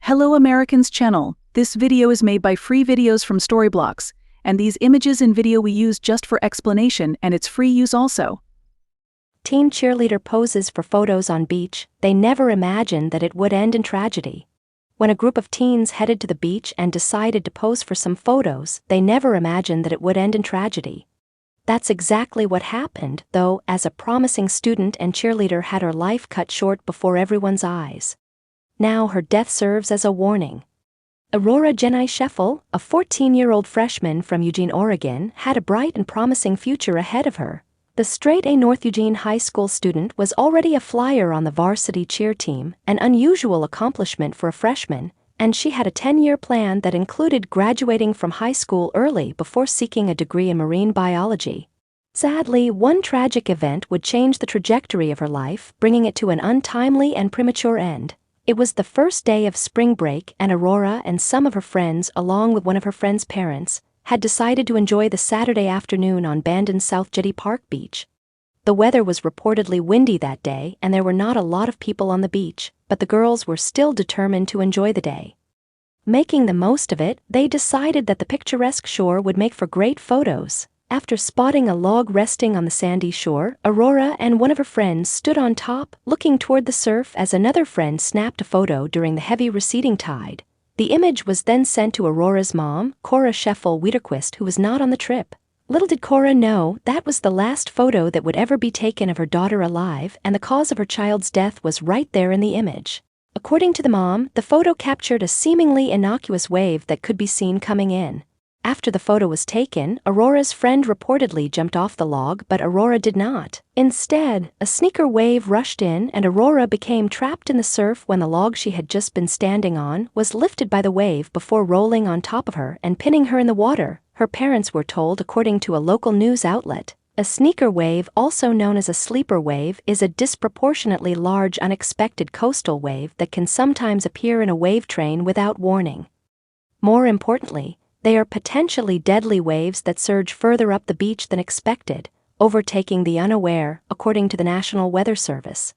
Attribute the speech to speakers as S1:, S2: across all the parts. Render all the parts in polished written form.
S1: Hello Americans channel. This video is made by free videos from Storyblocks, and these images and video we use just for explanation and it's free use also.
S2: Teen cheerleader poses for photos on beach. They never imagined that it would end in tragedy. When a group of teens headed to the beach and decided to pose for some photos, they never imagined that it would end in tragedy. That's exactly what happened, though, as a promising student and cheerleader had her life cut short before everyone's eyes. Now her death serves as a warning. Aurora Jenny Scheffel, a 14-year-old freshman from Eugene, Oregon, had a bright and promising future ahead of her. The straight-A North Eugene High School student was already a flyer on the varsity cheer team, an unusual accomplishment for a freshman, and she had a 10-year plan that included graduating from high school early before seeking a degree in marine biology. Sadly, one tragic event would change the trajectory of her life, bringing it to an untimely and premature end. It was the first day of spring break, and Aurora and some of her friends, along with one of her friends' parents, had decided to enjoy the Saturday afternoon on Bandon's South Jetty Park beach. The weather was reportedly windy that day, and there were not a lot of people on the beach, but the girls were still determined to enjoy the day. Making the most of it, they decided that the picturesque shore would make for great photos. After spotting a log resting on the sandy shore, Aurora and one of her friends stood on top, looking toward the surf as another friend snapped a photo during the heavy receding tide. The image was then sent to Aurora's mom, Cora Scheffel Wiederquist, who was not on the trip. Little did Cora know that was the last photo that would ever be taken of her daughter alive, and the cause of her child's death was right there in the image. According to the mom, the photo captured a seemingly innocuous wave that could be seen coming in. After the photo was taken, Aurora's friend reportedly jumped off the log, but Aurora did not. Instead, a sneaker wave rushed in and Aurora became trapped in the surf when the log she had just been standing on was lifted by the wave before rolling on top of her and pinning her in the water, her parents were told according to a local news outlet. A sneaker wave, also known as a sleeper wave, is a disproportionately large unexpected coastal wave that can sometimes appear in a wave train without warning. More importantly, they are potentially deadly waves that surge further up the beach than expected, overtaking the unaware, according to the National Weather Service.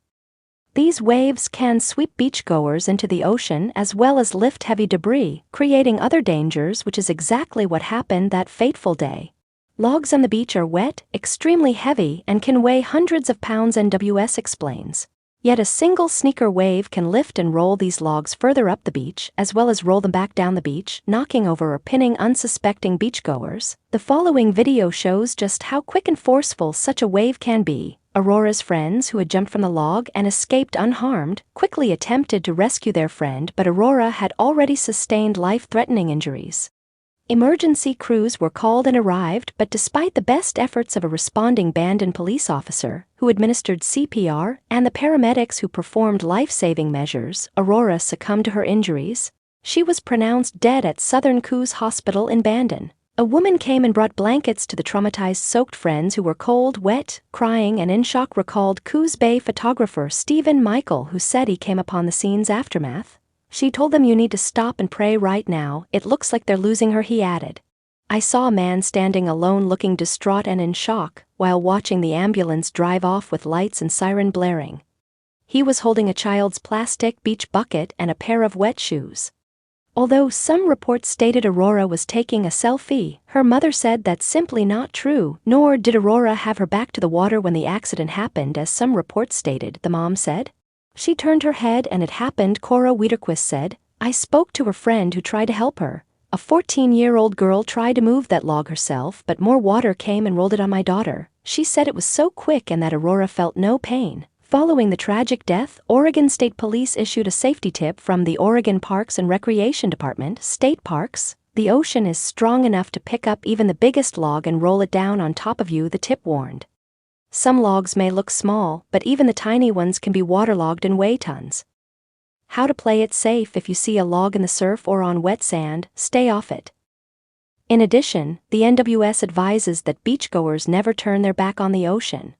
S2: These waves can sweep beachgoers into the ocean as well as lift heavy debris, creating other dangers, which is exactly what happened that fateful day. Logs on the beach are wet, extremely heavy, and can weigh hundreds of pounds, NWS explains. Yet a single sneaker wave can lift and roll these logs further up the beach, as well as roll them back down the beach, knocking over or pinning unsuspecting beachgoers. The following video shows just how quick and forceful such a wave can be. Aurora's friends, who had jumped from the log and escaped unharmed, quickly attempted to rescue their friend, but Aurora had already sustained life-threatening injuries. Emergency crews were called and arrived, but despite the best efforts of a responding Bandon police officer, who administered CPR, and the paramedics who performed life-saving measures, Aurora succumbed to her injuries. She was pronounced dead at Southern Coos Hospital in Bandon. A woman came and brought blankets to the traumatized soaked friends who were cold, wet, crying, and in shock, recalled Coos Bay photographer Stephen Michael, who said he came upon the scene's aftermath. She told them, "You need to stop and pray right now, it looks like they're losing her," he added. "I saw a man standing alone looking distraught and in shock, while watching the ambulance drive off with lights and siren blaring. He was holding a child's plastic beach bucket and a pair of wet shoes." Although some reports stated Aurora was taking a selfie, her mother said that's simply not true, nor did Aurora have her back to the water when the accident happened, as some reports stated, the mom said. "She turned her head and it happened," Cora Wiederquist said. "I spoke to her friend who tried to help her. A 14-year-old girl tried to move that log herself, but more water came and rolled it on my daughter. She said it was so quick and that Aurora felt no pain." Following the tragic death, Oregon State Police issued a safety tip from the Oregon Parks and Recreation Department, State Parks. "The ocean is strong enough to pick up even the biggest log and roll it down on top of you," the tip warned. Some logs may look small, but even the tiny ones can be waterlogged and weigh tons. How to play it safe: if you see a log in the surf or on wet sand, stay off it. In addition, the NWS advises that beachgoers never turn their back on the ocean.